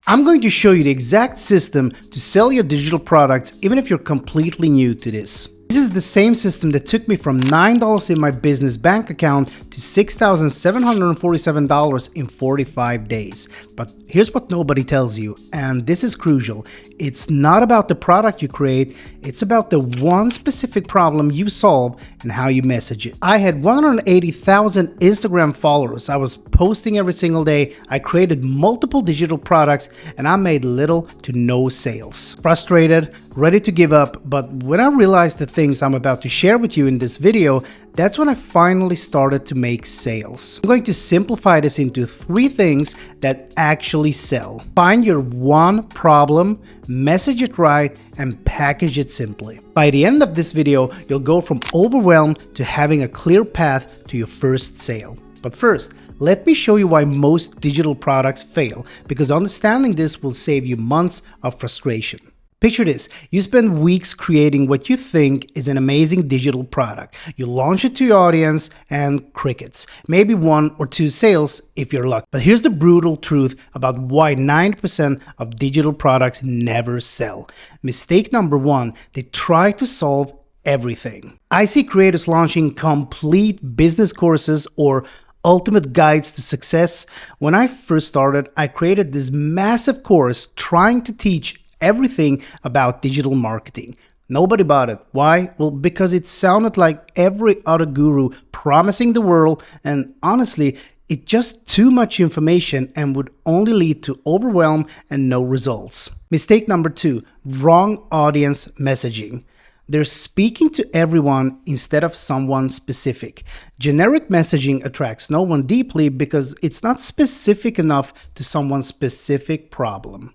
I'm going to show you the exact system to sell your digital products even if you're completely new to this. This is the same system that took me from $9 in my business bank account to $6,747 in 45 days. But here's what nobody tells you, and this is crucial. It's not about the product you create, it's about the one specific problem you solve and how you message it. I had 180,000 Instagram followers. I was posting every single day. I created multiple digital products and I made little to no sales. Frustrated, ready to give up, but when I realized the things I'm about to share with you in this video, that's when I finally started to make sales. I'm going to simplify this into 3 things that actually sell. Find your one problem, message it right, and package it simply. By the end of this video, you'll go from overwhelmed to having a clear path to your first sale. But first, let me show you why most digital products fail, because understanding this will save you months of frustration. Picture this, you spend weeks creating what you think is an amazing digital product. You launch it to your audience and crickets. Maybe 1 or 2 sales if you're lucky. But here's the brutal truth about why 90% of digital products never sell. Mistake number 1, they try to solve everything. I see creators launching complete business courses or ultimate guides to success. When I first started, I created this massive course trying to teach everything about digital marketing. Nobody bought it. Why? Well, because it sounded like every other guru promising the world, and honestly, it's just too much information and would only lead to overwhelm and no results. Mistake number 2, wrong audience messaging. They're speaking to everyone instead of someone specific. Generic messaging attracts no one deeply because it's not specific enough to someone's specific problem.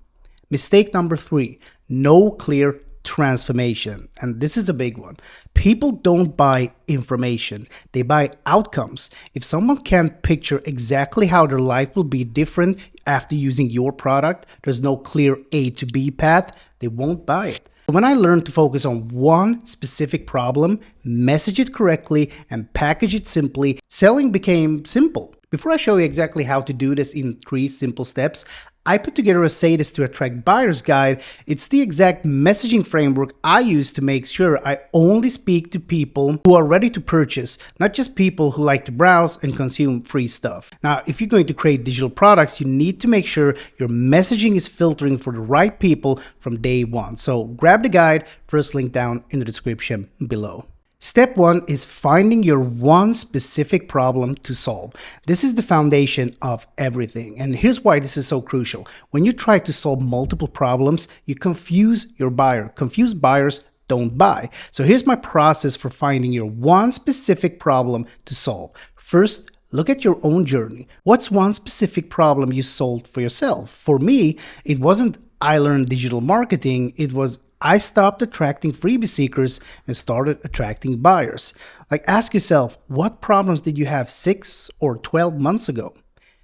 Mistake number 3, no clear transformation. And this is a big one. People don't buy information, they buy outcomes. If someone can't picture exactly how their life will be different after using your product, there's no clear A to B path, they won't buy it. When I learned to focus on one specific problem, message it correctly, and package it simply, selling became simple. Before I show you exactly how to do this in 3 simple steps, I put together a Say This to Attract Buyers guide. It's the exact messaging framework I use to make sure I only speak to people who are ready to purchase, not just people who like to browse and consume free stuff. Now, if you're going to create digital products, you need to make sure your messaging is filtering for the right people from day one. So grab the guide, first link down in the description below. Step 1 is finding your one specific problem to solve. This is the foundation of everything. And here's why this is so crucial. When you try to solve multiple problems, you confuse your buyer. Confused buyers don't buy. So here's my process for finding your one specific problem to solve. First, look at your own journey. What's one specific problem you solved for yourself? For me, it wasn't I learned digital marketing, it was I stopped attracting freebie seekers and started attracting buyers. Like, ask yourself, what problems did you have 6 or 12 months ago?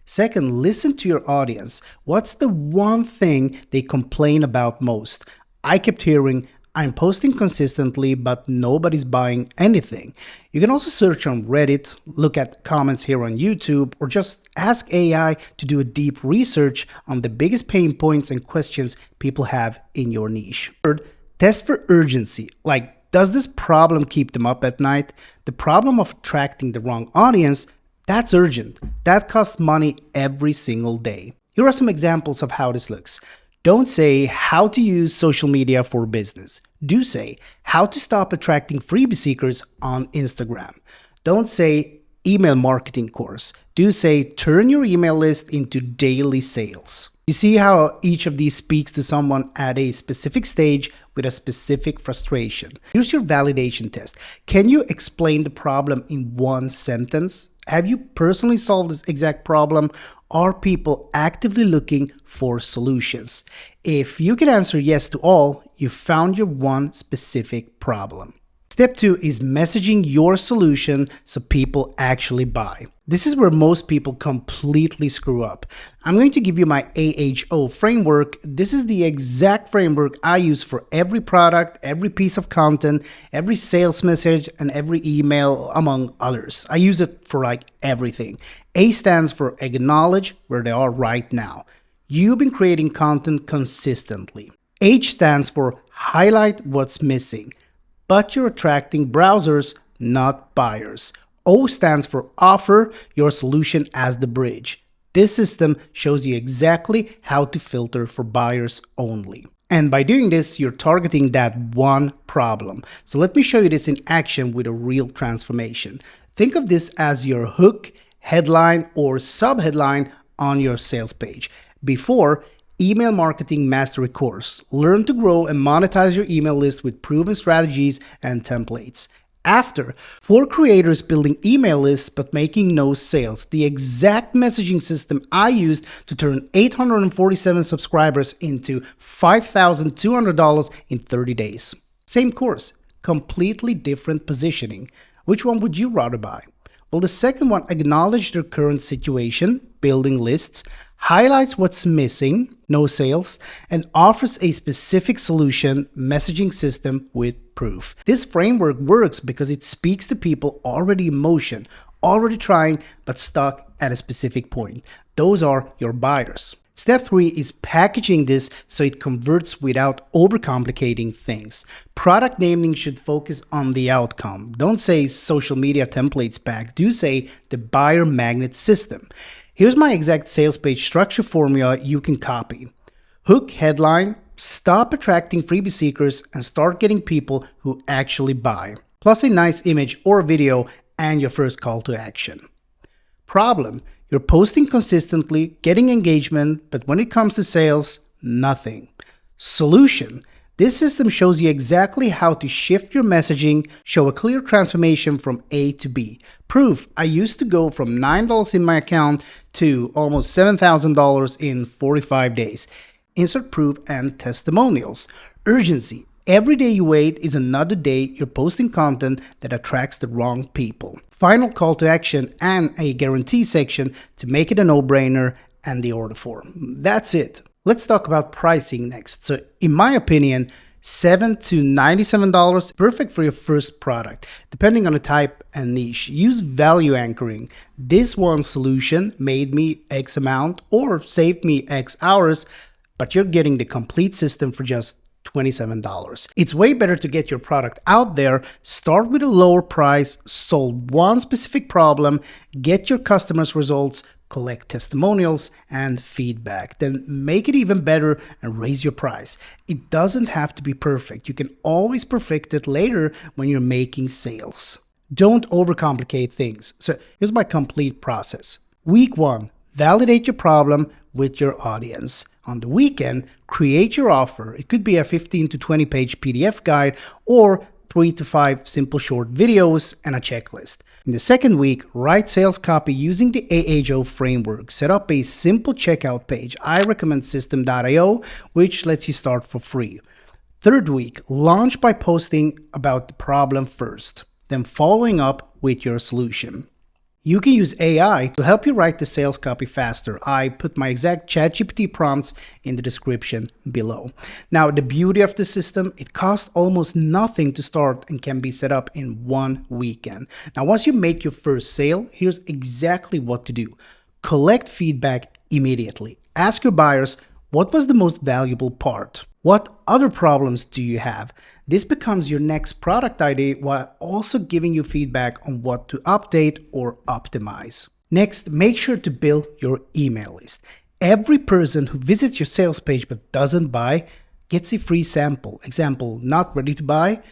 Second, listen to your audience. What's the one thing they complain about most? I kept hearing, I'm posting consistently, but nobody's buying anything. You can also search on Reddit, look at comments here on YouTube, or just ask AI to do a deep research on the biggest pain points and questions people have in your niche. Third, test for urgency. Like, does this problem keep them up at night? The problem of attracting the wrong audience, that's urgent. That costs money every single day. Here are some examples of how this looks. Don't say how to use social media for business. Do say how to stop attracting freebie seekers on Instagram. Don't say email marketing course. Do say turn your email list into daily sales. You see how each of these speaks to someone at a specific stage with a specific frustration. Here's your validation test. Can you explain the problem in 1 sentence? Have you personally solved this exact problem? Are people actively looking for solutions? If you can answer yes to all, you found your one specific problem. Step 2 is messaging your solution so people actually buy. This is where most people completely screw up. I'm going to give you my AHO framework. This is the exact framework I use for every product, every piece of content, every sales message, and every email, among others. I use it for like everything. A stands for acknowledge where they are right now. You've been creating content consistently. H stands for highlight what's missing, but you're attracting browsers, not buyers. O stands for offer your solution as the bridge. This system shows you exactly how to filter for buyers only. And by doing this, you're targeting that one problem. So let me show you this in action with a real transformation. Think of this as your hook, headline, or subheadline on your sales page. Before, Email Marketing Mastery Course. Learn to grow and monetize your email list with proven strategies and templates. After, for creators building email lists but making no sales, the exact messaging system I used to turn 847 subscribers into $5,200 in 30 days. Same course, completely different positioning. Which one would you rather buy? Well, the second one acknowledges their current situation, building lists, highlights what's missing, no sales, and offers a specific solution, messaging system with proof. This framework works because it speaks to people already in motion, already trying, but stuck at a specific point. Those are your buyers. Step 3 is packaging this so it converts without overcomplicating things. Product naming should focus on the outcome. Don't say social media templates pack, do say the buyer magnet system. Here's my exact sales page structure formula you can copy. Hook, headline, stop attracting freebie seekers and start getting people who actually buy. Plus a nice image or video and your first call to action. Problem: you're posting consistently, getting engagement, but when it comes to sales, nothing. Solution: this system shows you exactly how to shift your messaging, show a clear transformation from A to B. Proof: I used to go from $9 in my account to almost $7,000 in 45 days. Insert proof and testimonials. Urgency: every day you wait is another day you're posting content that attracts the wrong people. Final call to action and a guarantee section to make it a no-brainer and the order form. That's it. Let's talk about pricing next. So in my opinion, $7 to $97 perfect for your first product, depending on the type and niche. Use value anchoring. This one solution made me X amount or saved me X hours, but you're getting the complete system for just $27. It's way better to get your product out there, start with a lower price, solve one specific problem, get your customers' results, collect testimonials and feedback, then make it even better and raise your price. It doesn't have to be perfect. You can always perfect it later when you're making sales. Don't overcomplicate things. So here's my complete process. Week 1, validate your problem with your audience. On the weekend, create your offer. It could be a 15 to 20 page PDF guide or 3 to 5 simple short videos and a checklist. In the second week, write sales copy using the AHO framework. Set up a simple checkout page. I recommend System.io, which lets you start for free. Third week, launch by posting about the problem first, then following up with your solution. You can use AI to help you write the sales copy faster. I put my exact ChatGPT prompts in the description below. Now, the beauty of the system, it costs almost nothing to start and can be set up in one weekend. Now, once you make your first sale, here's exactly what to do. Collect feedback immediately. Ask your buyers, what was the most valuable part? What other problems do you have? This becomes your next product idea while also giving you feedback on what to update or optimize. Next, make sure to build your email list. Every person who visits your sales page but doesn't buy gets a free sample. Example, not ready to buy?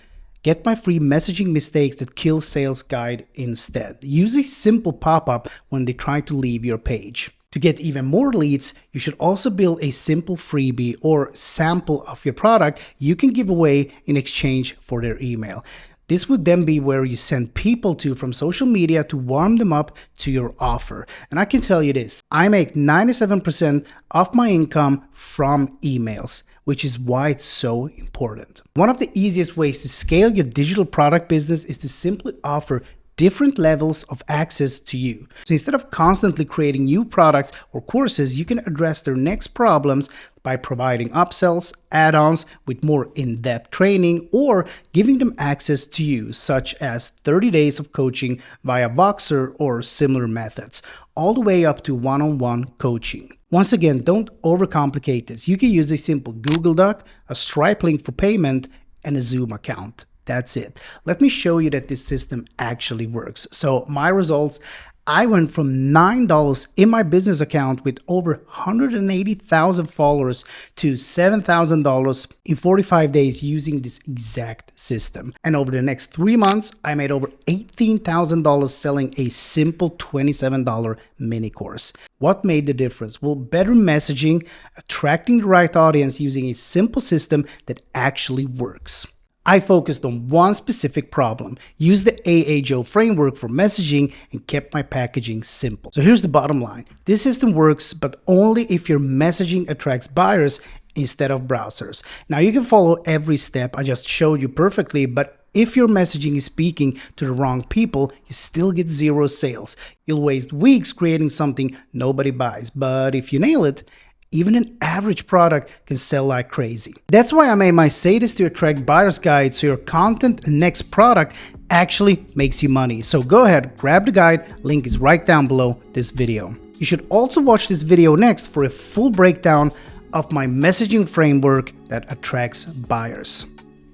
Get my free messaging mistakes that kill sales guide instead. Use a simple pop-up when they try to leave your page. To get even more leads, you should also build a simple freebie or sample of your product you can give away in exchange for their email. This would then be where you send people to from social media to warm them up to your offer. And I can tell you this, I make 97% of my income from emails, which is why it's so important. One of the easiest ways to scale your digital product business is to simply offer different levels of access to you. So instead of constantly creating new products or courses, you can address their next problems by providing upsells, add-ons with more in-depth training, or giving them access to you, such as 30 days of coaching via Voxer or similar methods, all the way up to one-on-one coaching. Once again, don't overcomplicate this. You can use a simple Google Doc, a Stripe link for payment, and a Zoom account. That's it. Let me show you that this system actually works. So my results, I went from $9 in my business account with over 180,000 followers to $7,000 in 45 days using this exact system. And over the next 3 months, I made over $18,000 selling a simple $27 mini course. What made the difference? Well, better messaging, attracting the right audience using a simple system that actually works. I focused on one specific problem, used the AAJO framework for messaging, and kept my packaging simple. So here's the bottom line. This system works, but only if your messaging attracts buyers instead of browsers. Now you can follow every step I just showed you perfectly, but if your messaging is speaking to the wrong people, you still get 0 sales. You'll waste weeks creating something nobody buys, but if you nail it, even an average product can sell like crazy. That's why I made my Say This to Attract Buyers guide, so your content and next product actually makes you money. So go ahead, grab the guide, link is right down below this video. You should also watch this video next for a full breakdown of my messaging framework that attracts buyers.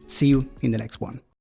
See you in the next one.